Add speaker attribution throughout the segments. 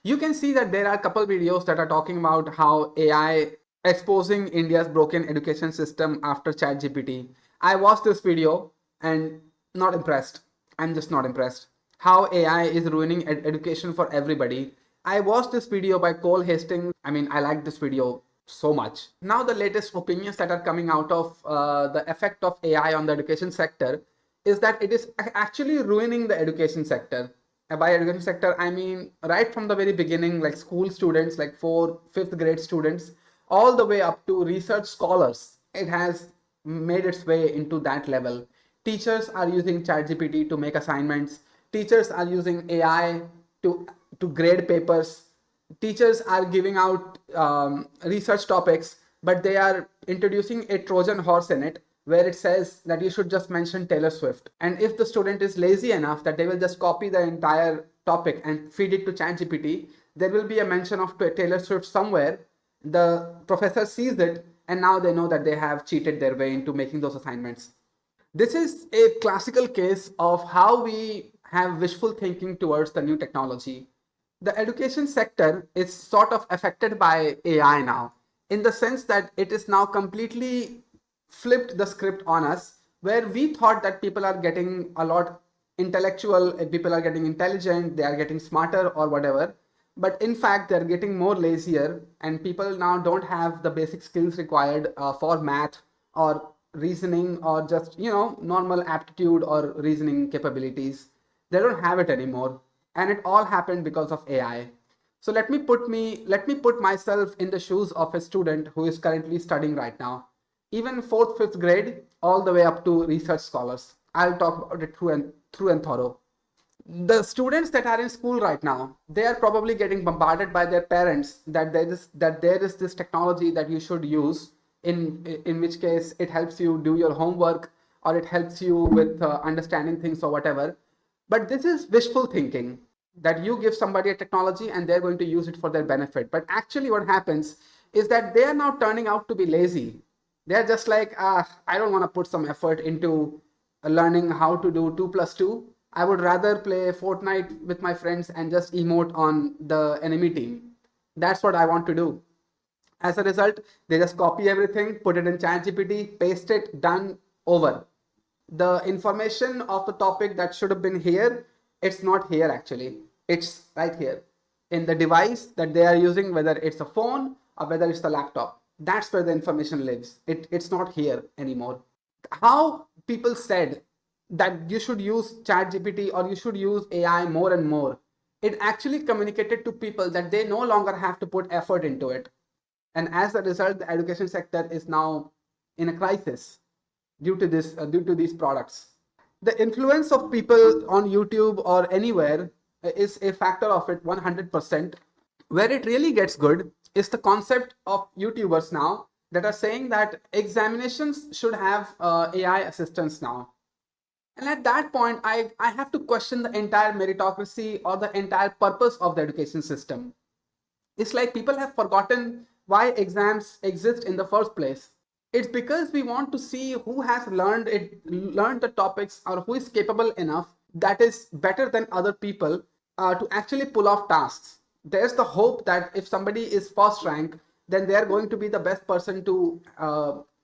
Speaker 1: You can see that there are a couple videos that are talking about how AI exposing India's broken education system after ChatGPT. I watched this video and not impressed. I'm just not impressed. How AI is ruining education for everybody. I watched this video by Cole Hastings. I mean, I like this video so much. Now, the latest opinions that are coming out of the effect of AI on the education sector is that it is actually ruining the education sector. By education sector, I mean right from the very beginning, like school students, like 4th, 5th grade students, all the way up to research scholars. It has made its way into that level. Teachers are using ChatGPT to make assignments. Teachers are using AI to grade papers. Teachers are giving out research topics, but they are introducing a Trojan horse in it where it says that you should just mention Taylor Swift. And if the student is lazy enough that they will just copy the entire topic and feed it to ChatGPT, there will be a mention of Taylor Swift somewhere. The professor sees it, and now they know that they have cheated their way into making those assignments. This is a classical case of how we have wishful thinking towards the new technology. The education sector is sort of affected by AI now, in the sense that it is now completely flipped the script on us, where we thought that people are getting a lot intellectual, people are getting intelligent, they are getting smarter or whatever. But in fact, they're getting more lazier, and people now don't have the basic skills required for math or reasoning or just, normal aptitude or reasoning capabilities. They don't have it anymore. And it all happened because of AI. So let me put myself in the shoes of a student who is currently studying right now. Even 4th, 5th grade, all the way up to research scholars. I'll talk about it through and thorough. The students that are in school right now, they are probably getting bombarded by their parents that there is this technology that you should use, in which case it helps you do your homework or it helps you with understanding things or whatever. But this is wishful thinking, that you give somebody a technology and they're going to use it for their benefit. But actually what happens is that they are now turning out to be lazy. They're just like, I don't want to put some effort into learning how to do 2 plus 2. I would rather play Fortnite with my friends and just emote on the enemy team. That's what I want to do. As a result, they just copy everything, put it in ChatGPT, paste it, done, over. The information of the topic that should have been here, it's not here actually. It's right here in the device that they are using, whether it's a phone or whether it's the laptop. That's where the information lives. It's not here anymore. How people said that you should use ChatGPT or you should use AI more and more, it actually communicated to people that they no longer have to put effort into it. And as a result, the education sector is now in a crisis due to these products. The influence of people on YouTube or anywhere is a factor of it 100%. Where it really gets good is the concept of YouTubers now that are saying that examinations should have AI assistance now. And at that point, I have to question the entire meritocracy or the entire purpose of the education system. It's like people have forgotten why exams exist in the first place. It's because we want to see who has learned the topics, or who is capable enough that is better than other people to actually pull off tasks. There's the hope that if somebody is first rank, then they're going to be the best person to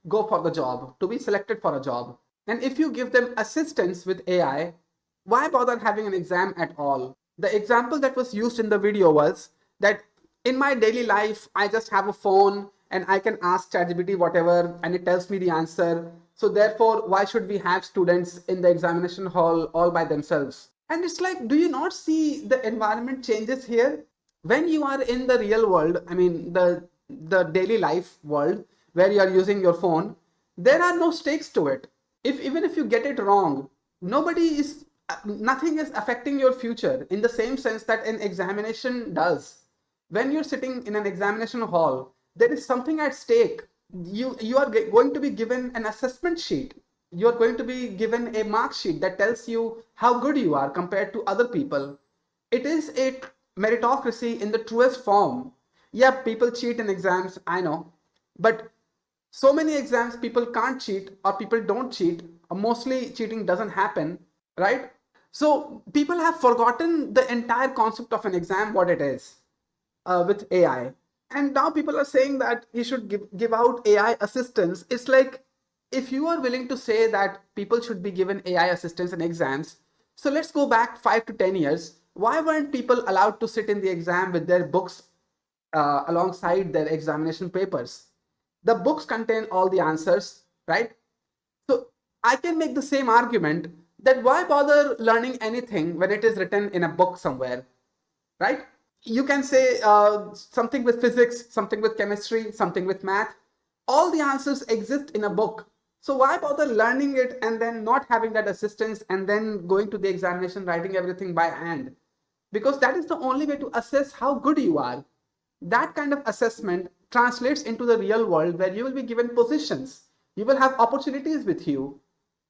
Speaker 1: go for the job, to be selected for a job. And if you give them assistance with AI, why bother having an exam at all? The example that was used in the video was that in my daily life, I just have a phone and I can ask ChatGPT whatever and it tells me the answer. So therefore, why should we have students in the examination hall all by themselves? And it's like, do you not see the environment changes here? When you are in the real world, I mean the daily life world where you are using your phone, there are no stakes to it. If even if you get it wrong, nothing is affecting your future in the same sense that an examination does. When you're sitting in an examination hall, there is something at stake. You are going to be given an assessment sheet. You are going to be given a mark sheet that tells you how good you are compared to other people. It is a meritocracy in the truest form. Yeah, people cheat in exams, I know, but so many exams people can't cheat or people don't cheat, or mostly cheating doesn't happen, right? So people have forgotten the entire concept of an exam, what it is. with AI. And now people are saying that you should give out AI assistance. It's like, if you are willing to say that people should be given AI assistance in exams, so let's go back 5 to 10 years. Why weren't people allowed to sit in the exam with their books alongside their examination papers? The books contain all the answers, right? So I can make the same argument that why bother learning anything when it is written in a book somewhere, right? You can say something with physics, something with chemistry, something with math. All the answers exist in a book. So why bother learning it and then not having that assistance and then going to the examination writing everything by hand? Because that is the only way to assess how good you are. That kind of assessment translates into the real world where you will be given positions. You will have opportunities with you.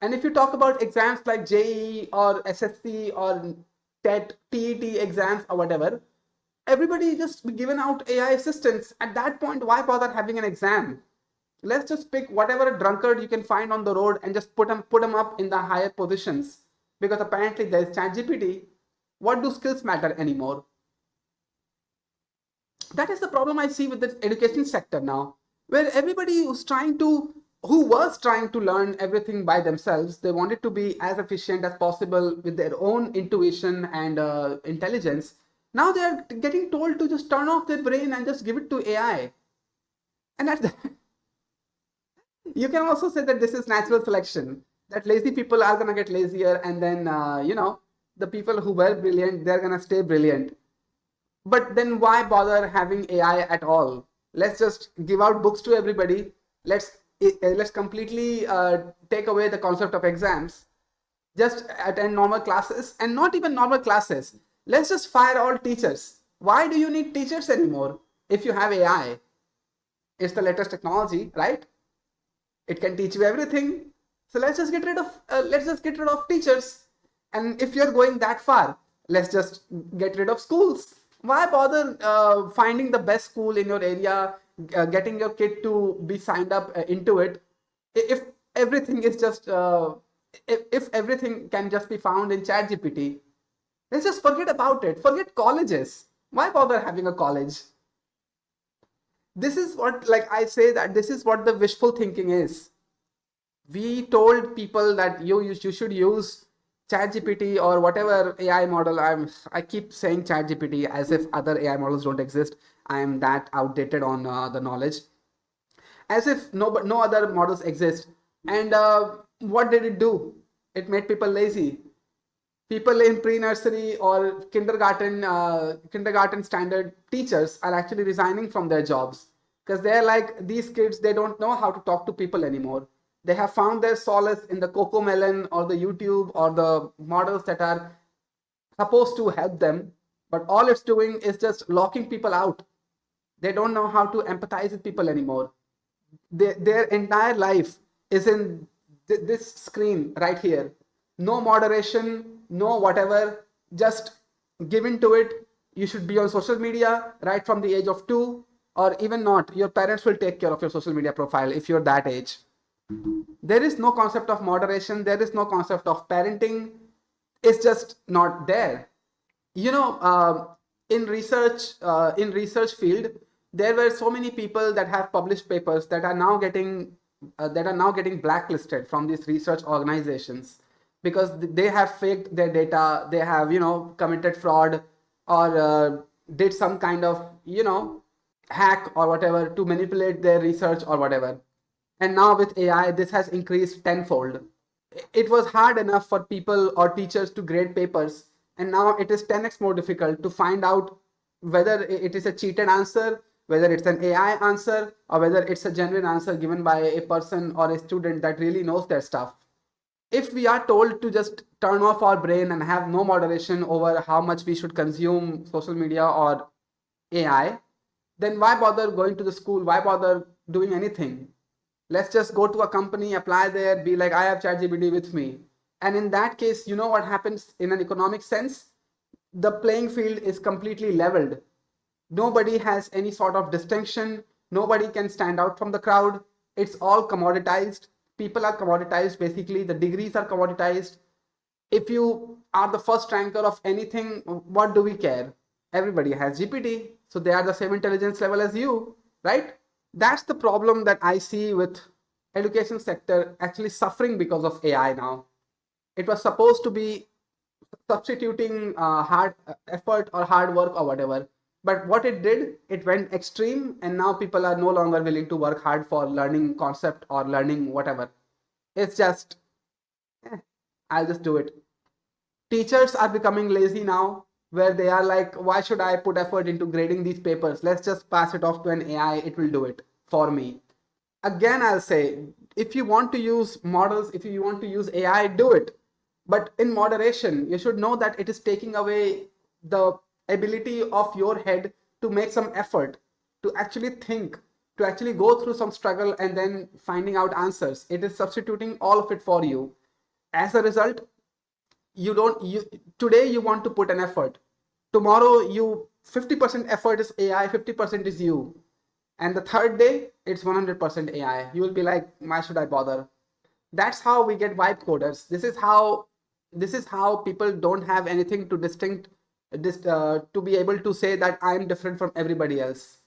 Speaker 1: And if you talk about exams like JEE or SSC or TET exams or whatever, everybody just be given out AI assistants. At that point, why bother having an exam? Let's just pick whatever drunkard you can find on the road and just put them up in the higher positions. Because apparently there's ChatGPT. What do skills matter anymore? That is the problem I see with the education sector now, where everybody who was trying to learn everything by themselves, they wanted to be as efficient as possible with their own intuition and intelligence. Now they are getting told to just turn off their brain and just give it to AI. And at that, you can also say that this is natural selection, that lazy people are going to get lazier, and then the people who were brilliant, they're going to stay brilliant. But then why bother having AI at all? Let's just give out books to everybody. Let's completely take away the concept of exams. Just attend normal classes, and not even normal classes. Let's just fire all teachers. Why do you need teachers anymore if you have AI? It's the latest technology, right? It can teach you everything. So let's just get rid of teachers. And if you're going that far, let's just get rid of schools. Why bother finding the best school in your area, getting your kid to be signed up into it, if everything is just if everything can just be found in ChatGPT? Let's just forget about it. Forget colleges. Why bother having a college? This is what, like I say, that this is what the wishful thinking is. We told people that you should use ChatGPT or whatever AI model. I keep saying ChatGPT as if other AI models don't exist. I am that outdated on the knowledge, as if no other models exist. And what did it do? It made people lazy. People in pre-nursery or kindergarten standard teachers are actually resigning from their jobs because they're like, these kids, they don't know how to talk to people anymore. They have found their solace in the Coco Melon or the YouTube or the models that are supposed to help them, but all it's doing is just locking people out. They don't know how to empathize with people anymore. Their entire life is in this screen right here. No moderation, no whatever, just give in to it. You should be on social media right from the age of 2, or even not. Your parents will take care of your social media profile if you're that age. There is no concept of moderation, there is no concept of parenting. It's just not there. You know, in research field, there were so many people that have published papers that are now getting blacklisted from these research organizations because they have faked their data. They have committed fraud, or did some kind of hack or whatever to manipulate their research or whatever. And now with AI, this has increased tenfold. It was hard enough for people or teachers to grade papers, and now it is 10x more difficult to find out whether it is a cheated answer, whether it's an AI answer, or whether it's a genuine answer given by a person or a student that really knows their stuff. If we are told to just turn off our brain and have no moderation over how much we should consume social media or AI, then why bother going to the school? Why bother doing anything? Let's just go to a company, apply there, be like, I have ChatGPT with me. And in that case, you know what happens in an economic sense? The playing field is completely leveled. Nobody has any sort of distinction. Nobody can stand out from the crowd. It's all commoditized. People are commoditized, basically. The degrees are commoditized. If you are the first ranker of anything, what do we care? Everybody has GPT, so they are the same intelligence level as you, right? That's the problem that I see with education sector actually suffering because of AI now. It was supposed to be substituting hard effort or hard work or whatever. But what it did, it went extreme, and now people are no longer willing to work hard for learning concept or learning whatever. It's just, eh, I'll just do it. Teachers are becoming lazy now, where they are like, why should I put effort into grading these papers? Let's just pass it off to an AI, it will do it for me. Again, I'll say, if you want to use models, if you want to use AI, do it. But in moderation, you should know that it is taking away the ability of your head to make some effort, to actually think, to actually go through some struggle and then finding out answers. It is substituting all of it for you. As a result, you don't you today you want to put an effort, tomorrow you 50% effort is AI, 50% is you, and the third day it's 100% AI. You will be like, why should I bother? That's how we get vibe coders. This is how people don't have anything to distinct to be able to say that I'm different from everybody else.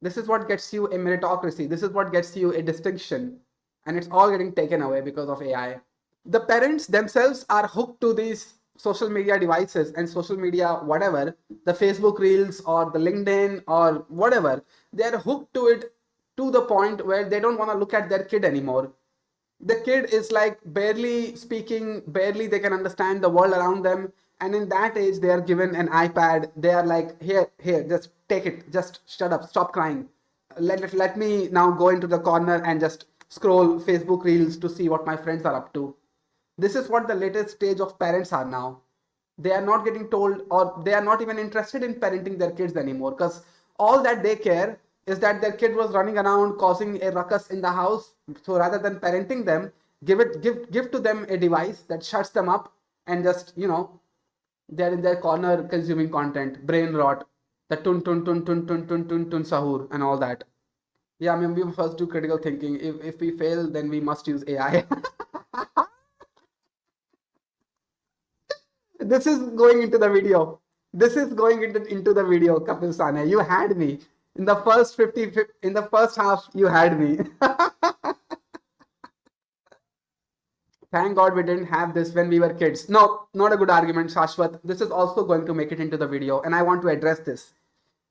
Speaker 1: This is what gets you a meritocracy, this is what gets you a distinction, and it's all getting taken away because of AI. The parents themselves are hooked to these social media devices and social media whatever, the Facebook reels or the LinkedIn or whatever. They're hooked to it to the point where they don't want to look at their kid anymore. The kid is like barely speaking, barely they can understand the world around them, and in that age they are given an iPad. They are like, here, just take it, just shut up, stop crying, let me now go into the corner and just scroll Facebook reels to see what my friends are up to. This is what the latest stage of parents are now. They are not getting told, or they are not even interested in parenting their kids anymore, because all that they care is that their kid was running around causing a ruckus in the house. So rather than parenting them, give to them a device that shuts them up, and just, they're in their corner consuming content, brain rot, the tun tun tun tun tun tun tun tun sahur and all that. Yeah, I mean, we first do critical thinking. If we fail, then we must use AI. This is going into the video. This is going into the video, Kapil Sane. You had me. In the first 50, in the first half, you had me. Thank God we didn't have this when we were kids. No, not a good argument, Shashwat. This is also going to make it into the video, and I want to address this.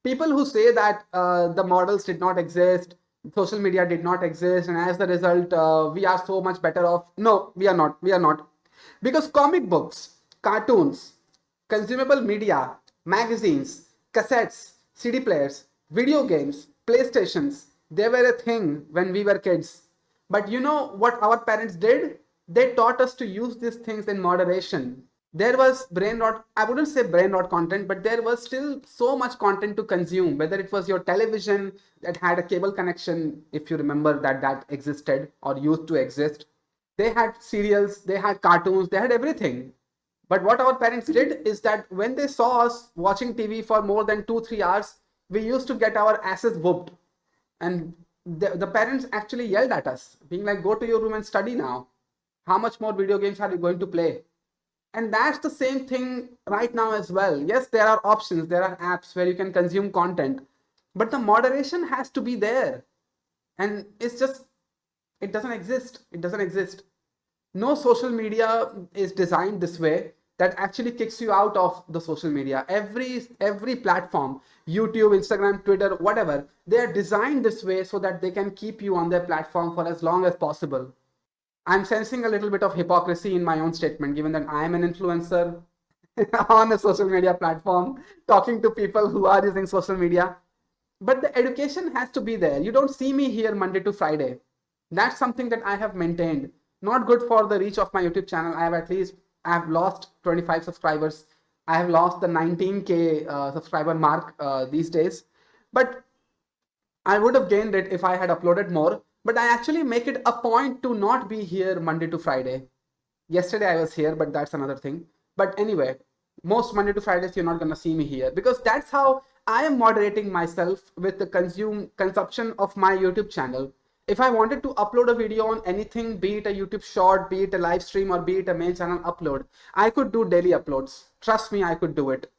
Speaker 1: People who say that the models did not exist, social media did not exist, and as the result, we are so much better off. No, we are not. We are not. Because comic books, cartoons, consumable media, magazines, cassettes, CD players, video games, PlayStations, they were a thing when we were kids. But you know what our parents did? They taught us to use these things in moderation. There was brain rot, I wouldn't say brain rot content, but there was still so much content to consume, whether it was your television that had a cable connection, if you remember that existed or used to exist. They had serials, they had cartoons, they had everything. But what our parents did is that when they saw us watching TV for more than 2 3 hours, we used to get our asses whooped. And the parents actually yelled at us, being like, go to your room and study now. How much more video games are you going to play? And that's the same thing right now as well. Yes, there are options, there are apps where you can consume content, but the moderation has to be there. And it's just, it doesn't exist. It doesn't exist. No social media is designed this way that actually kicks you out of the social media. Every platform, YouTube, Instagram, Twitter, whatever, they are designed this way so that they can keep you on their platform for as long as possible. I'm sensing a little bit of hypocrisy in my own statement, given that I am an influencer on a social media platform, talking to people who are using social media. But the education has to be there. You don't see me here Monday to Friday. That's something that I have maintained. Not good for the reach of my YouTube channel. I have lost 25 subscribers. I have lost the 19K subscriber mark these days. But I would have gained it if I had uploaded more, but I actually make it a point to not be here Monday to Friday. Yesterday I was here, but that's another thing. But anyway, most Monday to Fridays you're not gonna see me here, because that's how I am moderating myself with the consumption of my YouTube channel. If I wanted to upload a video on anything, be it a YouTube short, be it a live stream, or be it a main channel upload, I could do daily uploads. Trust me, I could do it.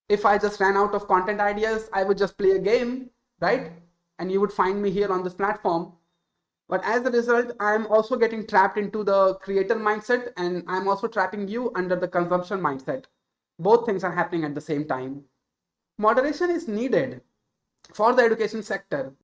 Speaker 1: If I just ran out of content ideas, I would just play a game, right? And you would find me here on this platform. But as a result, I'm also getting trapped into the creator mindset, and I'm also trapping you under the consumption mindset. Both things are happening at the same time. Moderation is needed for the education sector.